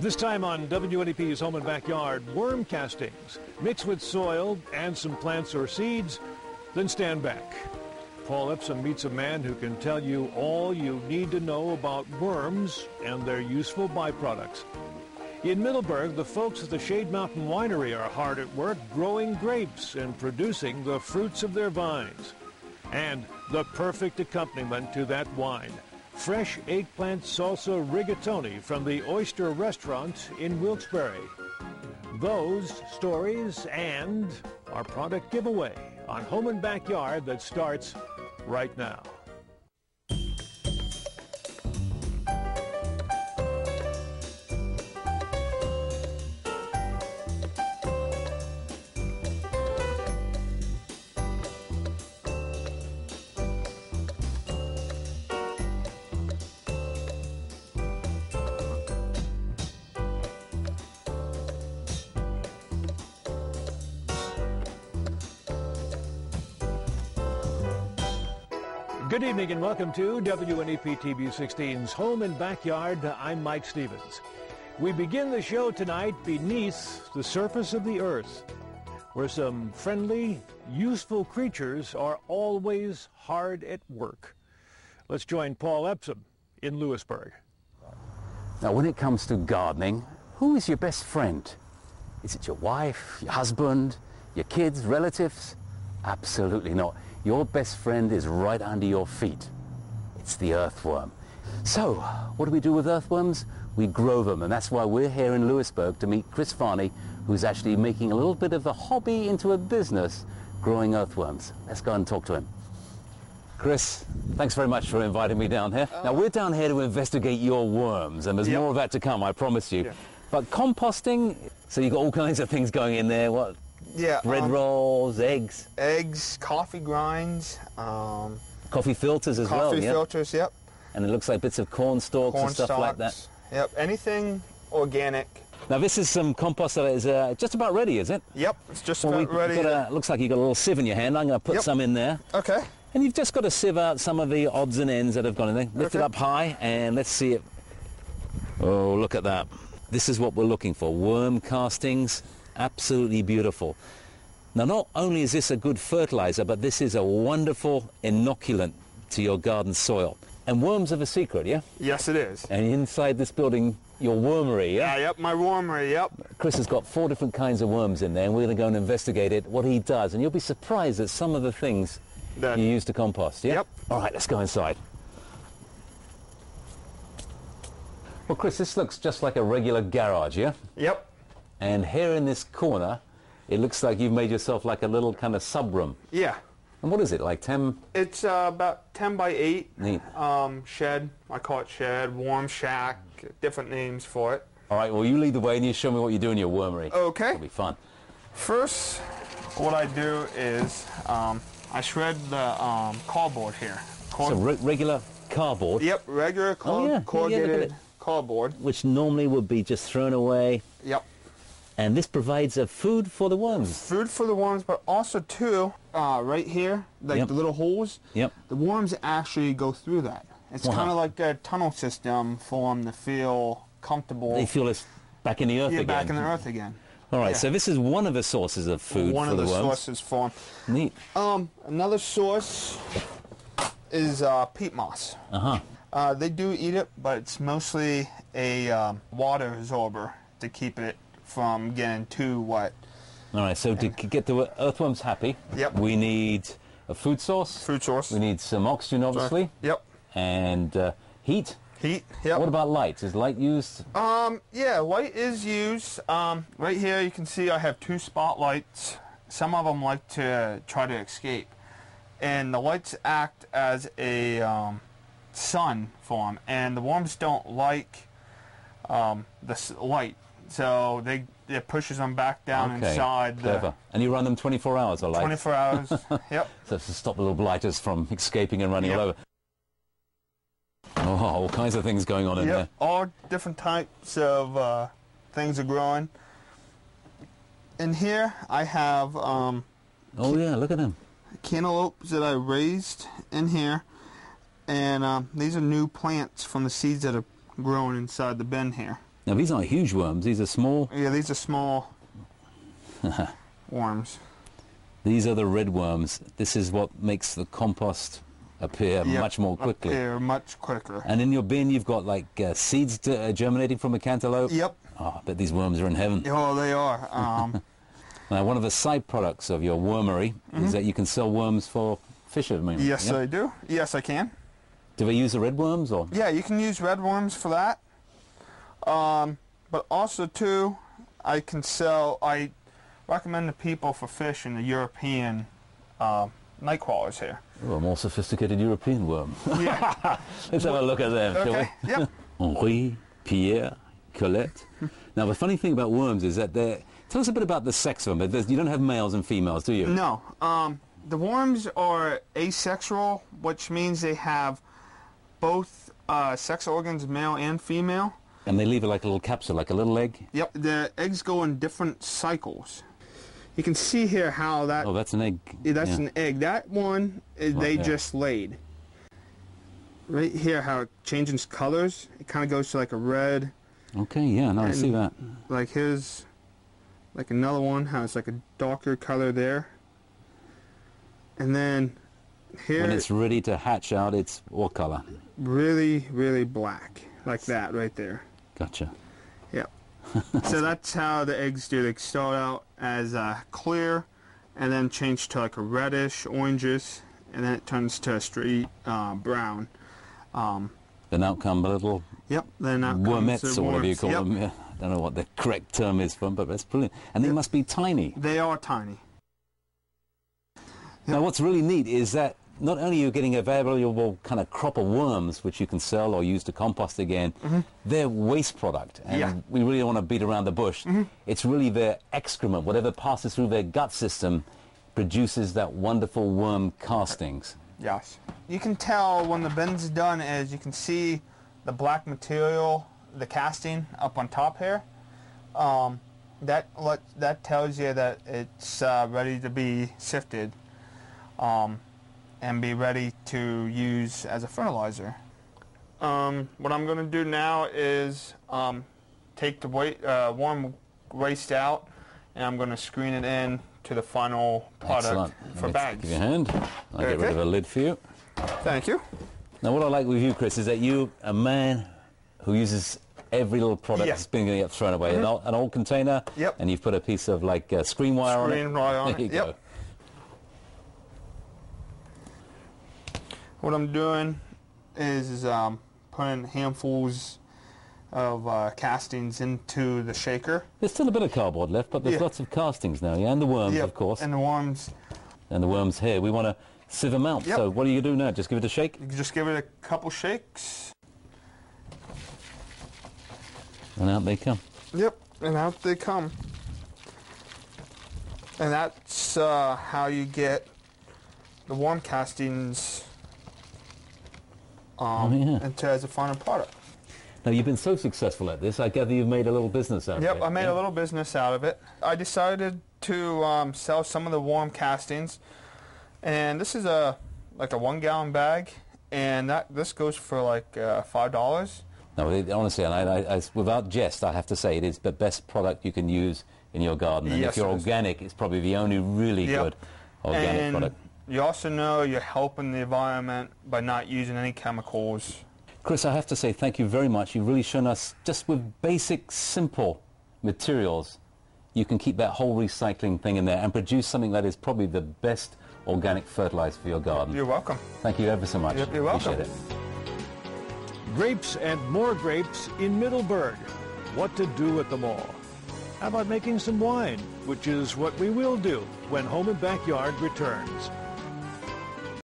This time on WNEP's Home and Backyard, worm castings. Mix with soil and some plants or seeds, then stand back. Paul Epsom meets a man who can tell you all you need to know about worms and their useful byproducts. In Middleburg, the folks at the Shade Mountain Winery are hard at work growing grapes and producing the fruits of their vines. And the perfect accompaniment to that wine, fresh eggplant salsa rigatoni from the Oyster Restaurant in Wilkes-Barre. Those stories and our product giveaway on Home and Backyard that starts right now. Good evening and welcome to WNEP TV 16's Home and Backyard. I'm Mike Stevens. We begin the show tonight beneath the surface of the earth, where some friendly, useful creatures are always hard at work. Let's join Paul Epsom in Lewisburg. Now, when it comes to gardening, who is your best friend? Is it your wife, your husband, your kids, relatives? Absolutely not. Your best friend is right under your feet. It's the earthworm. So, what do we do with earthworms? We grow them, and that's why we're here in Lewisburg to meet Chris Varney, who's actually making a little bit of a hobby into a business, growing earthworms. Let's go and talk to him. Chris, thanks very much for inviting me down here. Now, we're down here to investigate your worms, and there's more of that to come, I promise you. Yeah. But composting, so you've got all kinds of things going in there. What? Yeah, bread rolls, eggs. Eggs, coffee grinds. Coffee filters as well, Coffee filters, yep. And it looks like bits of corn stalks and stuff like that. Yep, anything organic. Now this is some compost that is just about ready, is it? Yep, it's just about ready. Looks like you've got a little sieve in your hand. I'm going to put some in there. Okay. And you've just got to sieve out some of the odds and ends that have gone in there. Lift it up high and let's see it. Oh, look at that. This is what we're looking for. Worm castings. Absolutely beautiful. Now, not only is this a good fertilizer, but this is a wonderful inoculant to your garden soil. And worms have a secret, yeah? Yes, it is. And inside this building, your wormery, yeah? Yep, my wormery, yep. Chris has got 4 different kinds of worms in there, and we're going to go and investigate it, what he does. And you'll be surprised at some of the things you use to compost, yeah? Yep. All right, let's go inside. Well, Chris, this looks just like a regular garage, yeah? Yep. And here in this corner, it looks like you've made yourself like a little kind of sub-room. Yeah. And what is it, like 10? It's about 10 by 8. Neat. Shed, I call it shed, worm shack, different names for it. All right, well, you lead the way and you show me what you do in your wormery. Okay. It'll be fun. First, what I do is I shred the cardboard here. So regular cardboard? Yep, regular corrugated cardboard. Which normally would be just thrown away. Yep. And this provides a food for the worms. Food for the worms, but also too, right here, like the little holes, the worms actually go through that. It's kind of like a tunnel system for them to feel comfortable. They feel it's back in the earth again. Back in the earth again. All right, so this is one of the sources of food for the worms. One of the sources for them. Neat. Another source is peat moss. They do eat it, but it's mostly a water absorber to keep it from getting too wet. All right, so to get the earthworms happy, we need a food source. Food source. We need some oxygen, obviously. Yep. And heat. Heat, yep. What about light? Is light used? Yeah, light is used. Right here you can see I have 2 spotlights. Some of them like to try to escape. And the lights act as a sun for them. And the worms don't like the light. So it pushes them back down inside. Clever. And you run them 24 hours or like? 24 hours, yep. So to stop the little blighters from escaping and running all over. Oh, all kinds of things going on in there. All different types of things are growing. In here I have oh yeah, look at them. Cantaloupes that I raised in here. And these are new plants from the seeds that are growing inside the bin here. Now these aren't huge worms, these are small. Yeah, these are small worms. These are the redworms. This is what makes the compost appear much more quickly. Appear much quicker. And in your bin you've got like seeds germinating from a cantaloupe? Yep. Oh, I bet these worms are in heaven. Oh, they are. Now one of the side products of your wormery is that you can sell worms for fishermen. Yes, yep. I do. Yes, I can. Do they use the redworms or? Yeah, you can use redworms for that. But also too, I recommend to people for fishing the European night crawlers here. Oh, a more sophisticated European worm. Yeah. Let's have a look at them, shall we? Yep. Henri, Pierre, Colette. Now the funny thing about worms is that tell us a bit about the sex of them. You don't have males and females, do you? No. The worms are asexual, which means they have both sex organs, male and female. And they leave it like a little capsule, like a little egg? Yep, the eggs go in different cycles. You can see here how that... Oh, that's an egg. Yeah, that's an egg. That one, they just laid. Right here, how it changes colors. It kind of goes to like a red. Okay, yeah, no, I see that. Like here's like another one, how it's like a darker color there. And then here... When it's ready to hatch out, it's what color? Really, really black. Like that right there. Gotcha. Yep. So that's how the eggs do. They start out as clear and then change to like a reddish, orangish, and then it turns to a straight brown. Then out come a little then out wormettes, or whatever you call yep. them. Yeah. I don't know what the correct term is for them, but that's brilliant. And they must be tiny. They are tiny. Now what's really neat is that not only are you getting a valuable kind of crop of worms, which you can sell or use to compost again, they're waste product. And we really don't want to beat around the bush. It's really their excrement, whatever passes through their gut system, produces that wonderful worm castings. Yes. You can tell when the bin's done is you can see the black material, the casting up on top here. That tells you that it's ready to be sifted. And be ready to use as a fertilizer. What I'm going to do now is take the worm waste out, and I'm going to screen it in to the final product for bags. Give you a hand. I'll get rid of a lid for you. Thank you. Now what I like with you, Chris, is that you're a man who uses every little product that's been going to get thrown away. An old container, and you've put a piece of like screen wire on it. Screen wire on it, There you go. What I'm doing is putting handfuls of castings into the shaker. There's still a bit of cardboard left, but there's lots of castings now, and the worms, of course. And the worms. And the worms here. We want to sieve them out. So what do you do now? Just give it a shake? You can just give it a couple shakes. And out they come. Yep, and out they come. And that's how you get the worm castings into as a final product. Now you've been so successful at this, I gather you've made a little business out of it. Yep, I made a little business out of it. I decided to sell some of the worm castings, and this is like a 1 gallon bag, and this goes for like $5. No, honestly, and I, without jest, I have to say it is the best product you can use in your garden. And if you're organic, it's probably the only really good organic product. You also know you're helping the environment by not using any chemicals. Chris, I have to say thank you very much. You've really shown us, just with basic, simple materials, you can keep that whole recycling thing in there and produce something that is probably the best organic fertilizer for your garden. You're welcome. Thank you ever so much. Yep, you're welcome. Appreciate it. Grapes and more grapes in Middleburg. What to do with them all? How about making some wine, which is what we will do when Home and Backyard returns.